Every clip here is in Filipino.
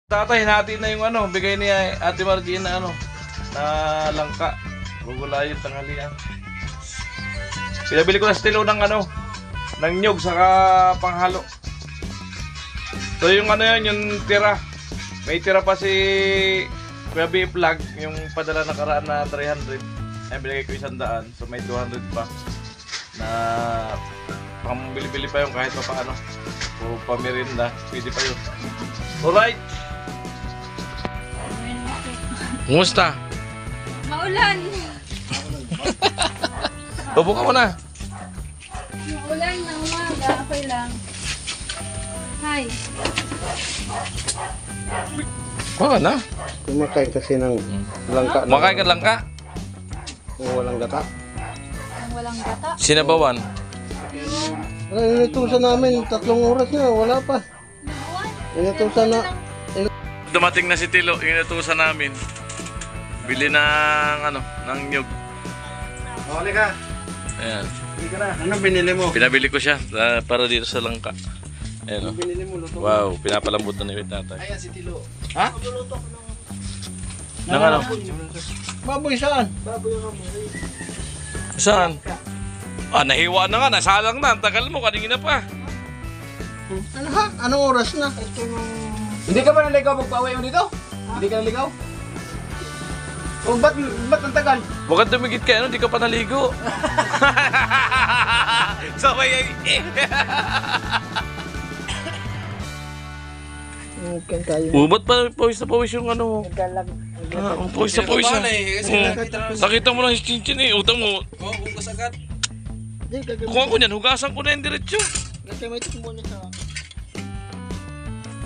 Tatay, natin na yung ano, bigay ni Ate Margie na ano, na langka. Gugulayin tanghalian. Pinabili ko na stilo ng ano, ng nyug saka panghalo. So yung ano yan, yung tira. May tira pa si Kuya B Vlog, yung padala nakaraan na 300. Ay, binigay ko 100. So may 200 pa. Na pambili-bili pa yung kahit pa paano. O pamirinda, pwede pa yun. Alright! Kumusta? Maulan. Upo ka muna. Maulan na umaga. Okay lang. Hi. Kuha ka na. Kumakain kasi ng langka. Makain ka lang ka. Kung walang gata. Ang walang gata. Sinabawan. Inutusan namin, 3 oras na, wala pa. Inutusan na. Dumating na si Tilo, yung inutusan namin. Bili ng ano, ng nyug. Okay ka. Ayan. Hindi ka na. Ano binili mo? Pinabili ko siya para dito sa langka. Ayan o. Binili mo, luto. Wow, pinapalambot na ni tatay. Ayan si Tilo. Ha? Nang ano? Baboy saan? Saan? Ah, nahiwa na nga, nasalang na. Ang tagal mo, kanina pa. Ano ha? Anong oras na? Hindi ka ba naligaw magpauwi mo dito? Hindi ka naligaw? O ba't ang tagal? Huwag kang dumigit ka, ano? Di ka pa naligo. Sabay ay ba't pa pawis na pawis yung ano? Pawis na pawis siya. Nakita mo lang yung chinchin eh. Utang mo. Oo, bukas agad. Kuha ko niyan, hugasan ko na yung diretsyo.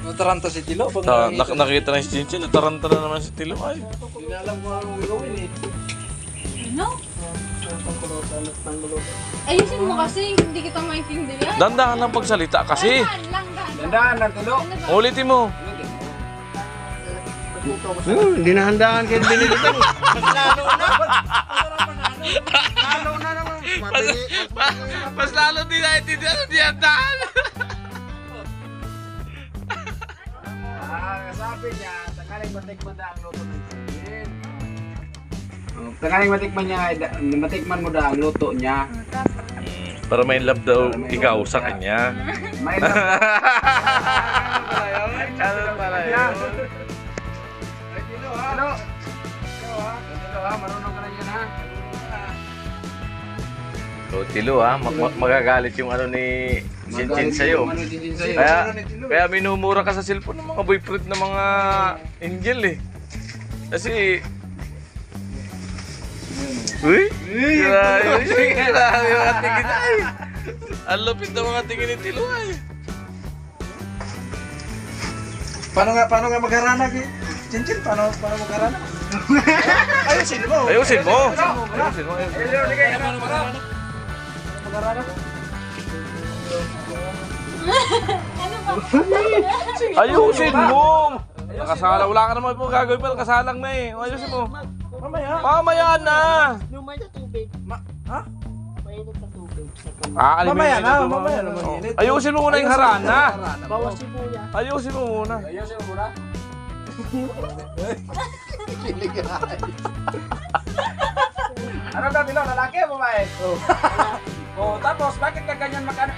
Nataranta si Tilo. Nakita na yung chinchin, nataranta na naman si Tilo. Ay. Hindi na alam kung anong gagawin eh. Ano? Ayusin mo kasi, hindi kita maintindihan. Dandahan lang pagsalita kasi. Dahan lang, dahan. Dandaan lang Tilo. Ano ba? Ulitin mo. Hindi na handaan kayo binili ko. Lalo na naman. Mas lalo din naintindihan ano diyan dahan. Sabi niya, tanggaling matikman na ang luto ng chicken. Tanggaling matikman mo na ang luto niya. Para may love daw ikaw sa kanya. May lang. Ano pala yun? Ay, Tilo ha. Tilo ha, marunong ka na yan ha. So, Tilo ha, magagalit yung ano ni Chinchin sa'yo. Kaya minumura ka sa cellphone ng mga boyfriend ng mga angel eh. Kasi... Uy! Grabe yung mga tingin ay! Ang lupit ng mga tingin ni Tilo ay! Paano nga magharanag eh? Chinchin, paano magharanag? Ayusin mo! Ayusin mo! Ayusin mo! Magharanag? Ano ba? Ayusin mo! Nakasala, wala ka naman po gagawin pa, nakasalang na eh. Ayusin mo. Mamaya na! Lumay na tubig. Ha? Mainit na tubig. Mamaya na, mamaya na mag-init. Ayusin mo muna yung harana. Bawas sibuyas. Ayusin mo muna. Ayusin mo muna. Ano daw Tilo? Lalaki o babae? Oh, tapos bakit ka ganyan mag-ano?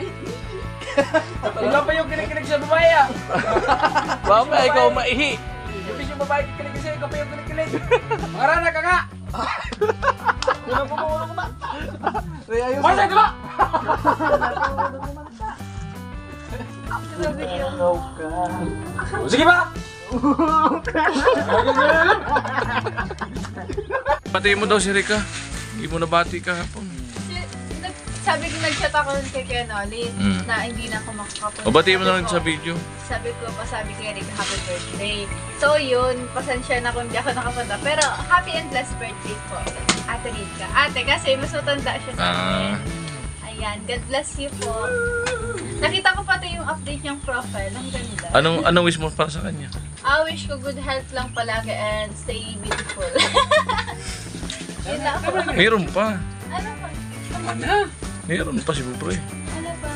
Ikaw pa yung kinikilig sa babae ah. Mamaya ikaw maihi. Yung babae kikilig sa'yo, ikaw pa yung kinikilig. Mangarana ka nga! Tulong ko ba? Masay Tilo! Sige ba? Batiin mo daw si Rika. Hindi mo nabati kahapon. Sabi ko, nag-chat ako kay Ken Olin na hindi na ako makakapunta. O batiin mo na rin sa video. Sabi ko, pasabi kay Rick, happy birthday. So yun, pasensya na kung di ako nakapunta. Pero happy and blessed birthday po, Ate Rika. Ate, kasi mas matanda siya sa akin. Ayan, God bless you po. Nakita ko pati yung update niyang profile. Ang ganda. Anong wish mo para sa kanya? I wish ko good health lang palagi and stay beautiful. Yun lang po. Meron pa. Ano pa? Meron pa si Bubroy. Ano pa?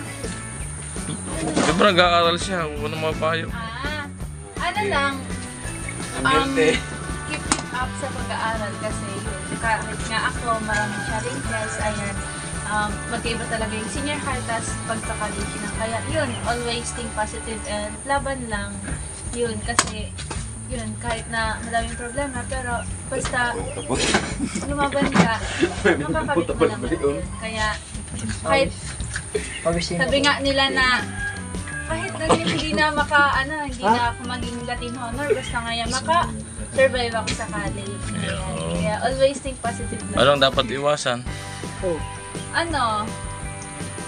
Di ba nag-aaral siya? Huwag na mapayo. Ano lang, Keep it up sa pag-aaral kasi yun. Kahit nga ako, maraming challenges, ayan. Magkaiba talaga yung senior high, tas pagka-college na. Kaya yun, always think positive and laban lang. Yun, kasi yun, kahit na madaming problema, pero basta lumaban ka, makakabit mo lang yun. Kaya kahit sabi nga nila na kahit na hindi na hindi na ako maging Latin honor, basta ngayon survive ako sa college. Kaya always think positive lang. Anong dapat iwasan?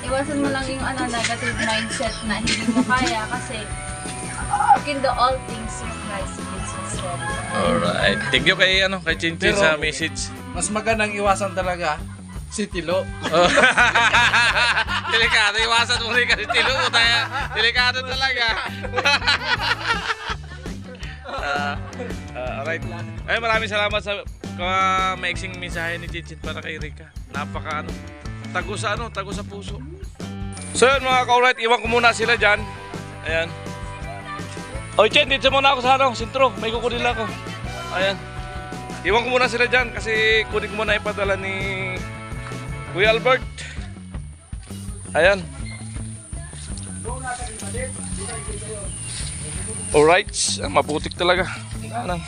Iwasan mo lang yung negative mindset na hindi mo kaya kasi you can do all things with Christ who gives us strength. Alright. Thank you kay Chinchin sa message. Mas magandang iwasan talaga si Tilo. Delikado, iwasan mo rin kasi Tilo mo tayo. Delikado talaga. Alright. Ay, maraming salamat sa maiksing mensahe ni Chinchin para kay Rica. Napaka tago sa puso. So yun mga ka-alright, iwan ko muna sila dyan. Ayan. Oy, Chen, dito muna ako sa sentro. May kukunin lang ako. Ayan. Iwan ko muna sila dyan kasi kunin ko muna ipadala ni Kuya Albert. Ayan. Alright. Maputik talaga. Ayan.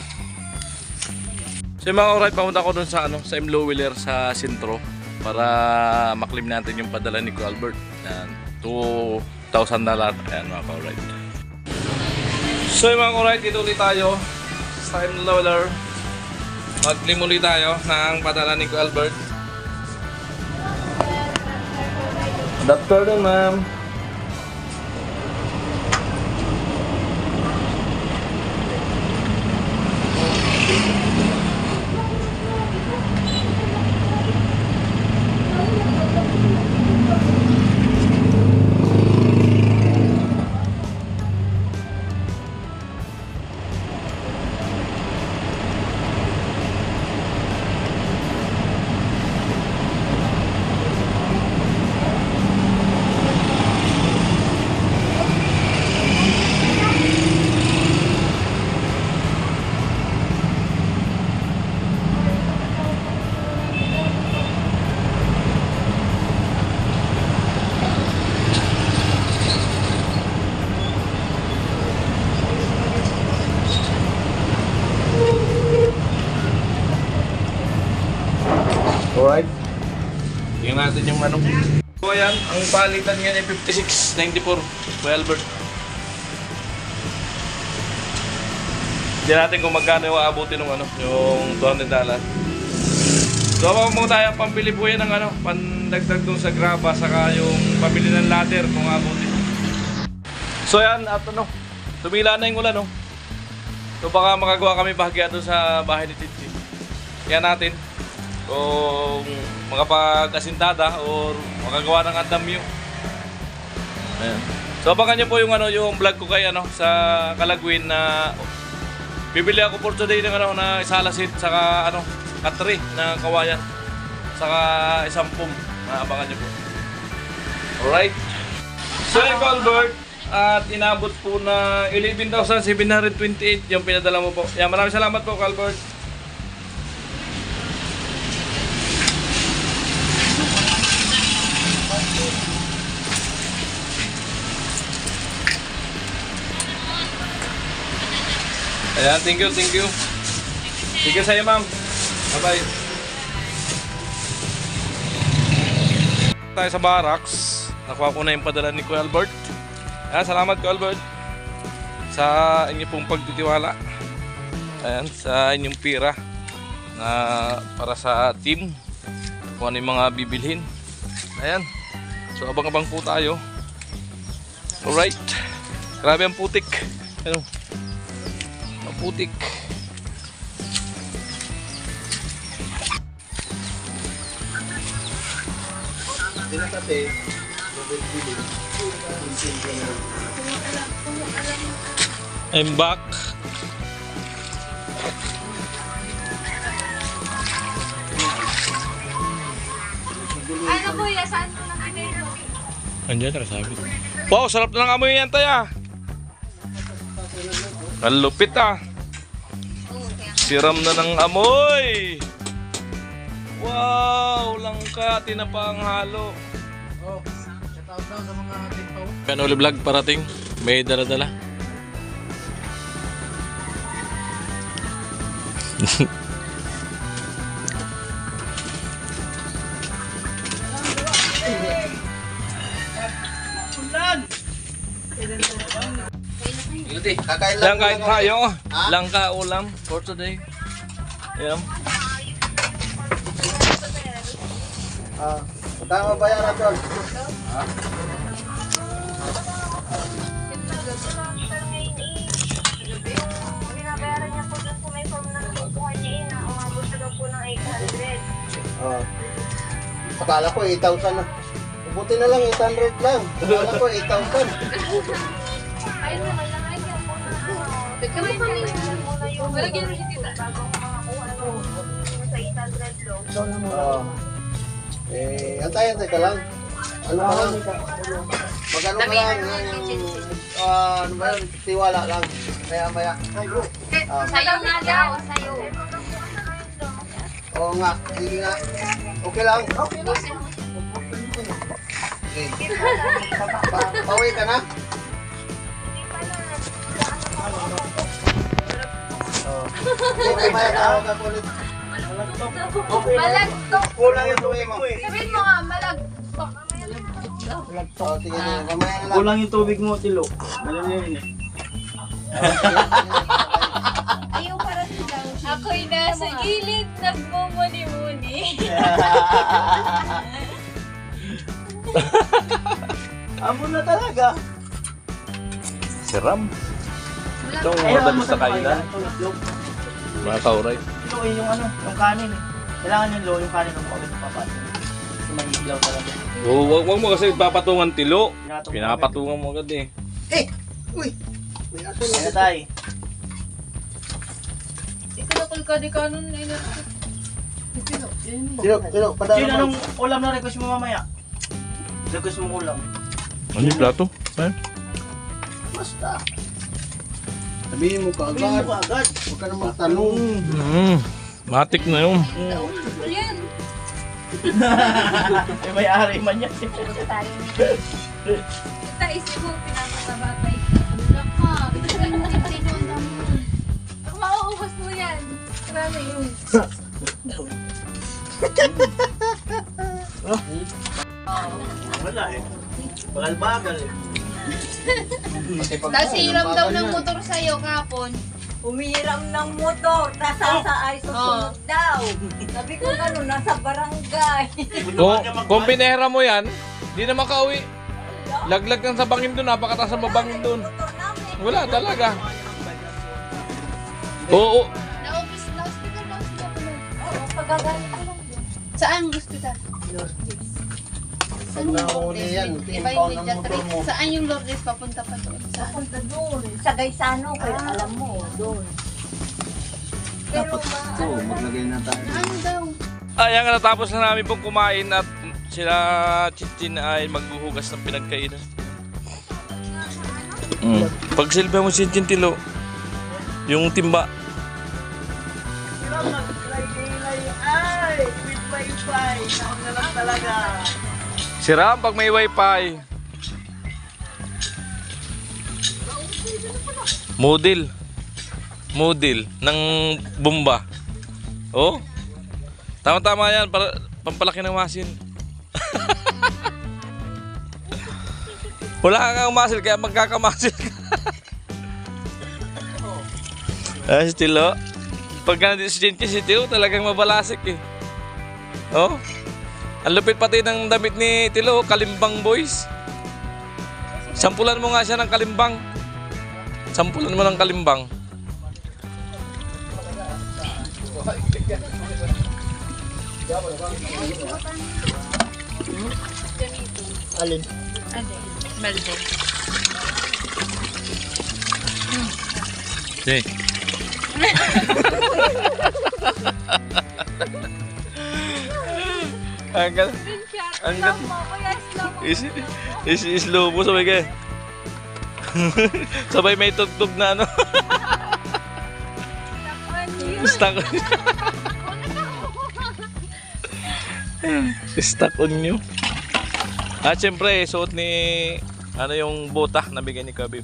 So yung mga alright, pamunta ko dun sa sa Imlo Wheeler sa sentro para maklim natin yung padala ni Kuya Albert. Ayan. $2,000. Ayan mga ka-alright. So yung mga alright, dito ulit tayo sa Imlo Wheeler. Mag-claim ulit tayo ng padala ni Kuya Albert. Good afternoon, ma'am. Alright. Tingnan natin yung So ayan, ang palitan niya ay 56.94 Kuya Albert. Diyan natin kung magkano yung aabutin ng yung $200. So ako muna tayo pambili po yan ng pandagdag dun sa graba saka yung pabili ng ladder kung aabutin. So ayan, at tumila na yung ulan So baka makagawa kami bahagya dun sa bahay ni Titi. Kaya natin kung makapag-asintada or makagawa ng andamyo. Ayan. So abangan nyo po yung yung vlog ko kay sa Calagwin na bibili ako for today ng na isalasit saka katri na kawayan saka isang pum. Abangan nyo po. Alright. So yung Albert at inabot po na 11,728 yung pinadala mo po. Yan, maraming salamat po Albert. Ayan, thank you. Thank you sa iyo, ma'am. Bye-bye. Tayo sa barracks. Nakuha ko na yung padala ni Kuya Albert. Ayan, salamat Kuya Albert sa inyo pong pagtitiwala. Ayan, sa inyong pira na para sa team. Kung ano yung mga bibilhin. Ayan. So, abang-abang po tayo. Alright. Grabe ang putik. Putik. I'm back. Kuya, saan mo nakita mo? Andiyan, nakasabit. Wow, sarap na ng amoy yan, taya. Ang lupit Siram na ng amoy. Wow, langka, tinapang halo. Oh, shout out daw sa mga timpaw. Kanuli vlog parating, may dala-dala. Kakain lang. Langka tayo. Langka ulam for today. Ayan. Magkano mabayaran doon? Binabayaran niya po doon po may form na nakukuha niya na umabot na daw po ng 800. Akala ko 8,000 na. Buti na lang 800 lang. Akala ko 8,000. Ay, nakalangay niya po na Kami kami. muna yung Malagyan mo si tita. bago makakuha sa 800 low. Antay ka lang. Ano ka lang? Magano ka lang? Ano ba yun? Tiwala lang. Maya. Sayo nga daw, sayo. Oo nga. Sige nga. Okay lang. Pauwi ka na? Okay, maya tawag ako ulit. Malagtok. Kulang yung tuwi mo. Sabihin mo nga, malagtok. Sige, mamaya na lang. Kulang yung tubig mo, Tilo. Alam niyo yun eh. Ayaw para sa daw. Ako'y nasa gilid, nagmumuni-muni. Amo na talaga. Siram. Itong Ayaw madalas sa kainan. Itlog. Mga kauray. Ilo yung ano, yung kanin eh. Kailangan yung lo, yung kanin ng pawis ng papato. Kasi may ilaw talaga. Huwag mo kasi papatungan tilo. Pinatungan Pinapatungan mo agad eh. Uy! May aso Kaya na. tayo. Ikulakul ka di ka nun. Sino? Padala Jin, mo. anong ulam na request mo mamaya? Request mo ulam. Ano yung plato? Basta. Sabihin mo ka Sabihin agad. mo agad. Huwag ka na magtanong. Matik na yun. Yan. May ari man yan. Ito isip mo, pinapatabatay. Wala ka. Bigyan mo yung tinuan naman. Ako mauubos mo yan. Marami yun. Wala eh. Bagal-bagal eh. Tapos hiram daw ng motor sa'yo kapon. Umihiram ng motor, tapos ay susunod daw. Sabi ko ano, nasa barangay. Kung pinera mo yan, di naman kauwi. Laglag ng sa bangin doon, napakataas ang mabangin doon. Motor namin. Wala talaga. Oo. Na-hospital na Oo, pagagaling ko lang yun. Saan hospital? Saan yung Nahuli yan, Lourdes? Iba impound yung ng motor pediatric. mo. Saan yung Lourdes papunta pa doon? Saan? Punta doon. Sa Gaisano, kaya alam mo, doon. Dapat ito, maglagay na tayo. Ano daw? Ayan nga, natapos na namin pong kumain at sila Chinchin ay maghuhugas ng pinagkainan. Pagsilbi mo Chinchin tilo, yung timba. Ay, with wifi. Ako na lang talaga. Siram pag may wifi. Model ng bomba. Oh. Tama-tama yan para pampalaki ng masin. Wala kang masin kaya magkakamasin ka. Ay, si Tilo. Pagka nandito si Chinchin, si Tilo talagang mabalasik eh. Oh. Ang lupit pati ng damit ni Tilo, Kalimbang Boys. Sampulan mo nga siya ng kalimbang. Sampulan mo ng kalimbang. Alin? Melbourne. Okay. Ang ganda. Ang ganda. Slow mo sabay kayo. Sabay may tugtog na ano. Stuck on Stuck on you. At syempre, suot ni ano yung bota na bigay ni Kabi.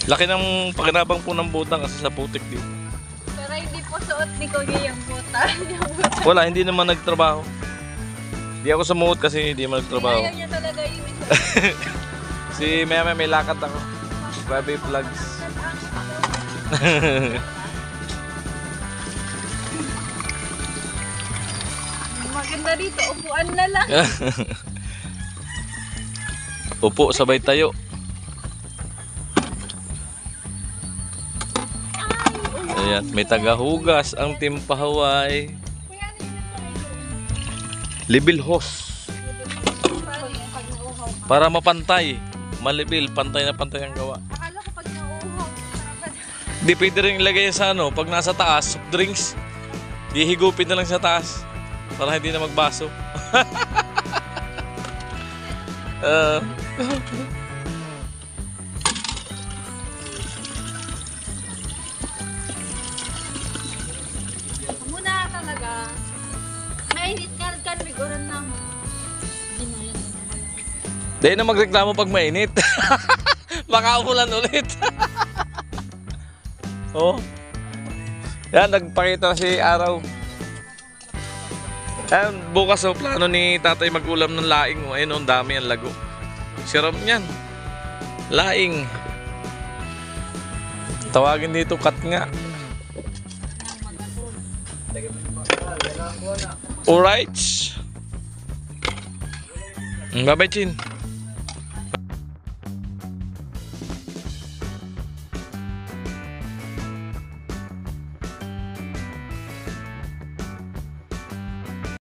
Laki ng pakinabang po ng butang kasi sa putik dito. Pero hindi po suot ni Kuya yung buta. Wala, hindi naman nagtrabaho. Hindi ako sumuot kasi hindi naman nagtrabaho. Ayaw niya talaga yung Si Meme may lakad ako. Baby vlogs. maganda dito. Upuan na lang. Upo, sabay tayo. Ayan, may tagahugas ang Team Pahaway. Libil hose. Para mapantay. Malibil, pantay na pantay ang gawa. Akala ko pag nauuhaw. Di pwede rin ilagay sa ano, pag nasa taas, soft drinks. Hihigupin na lang sa taas. Para hindi na magbaso. Muna talaga. Mainit ka biguran na. Dahil na magreklamo pag mainit. Baka umulan ulit. Oh. Yan, nagpakita si Araw. Yan, bukas o plano ni tatay mag-ulam ng laing. Ayun, ang dami ang lago. Siram yan. Laing. Tawagin dito, kat nga. Alright. Bye-bye, Chin.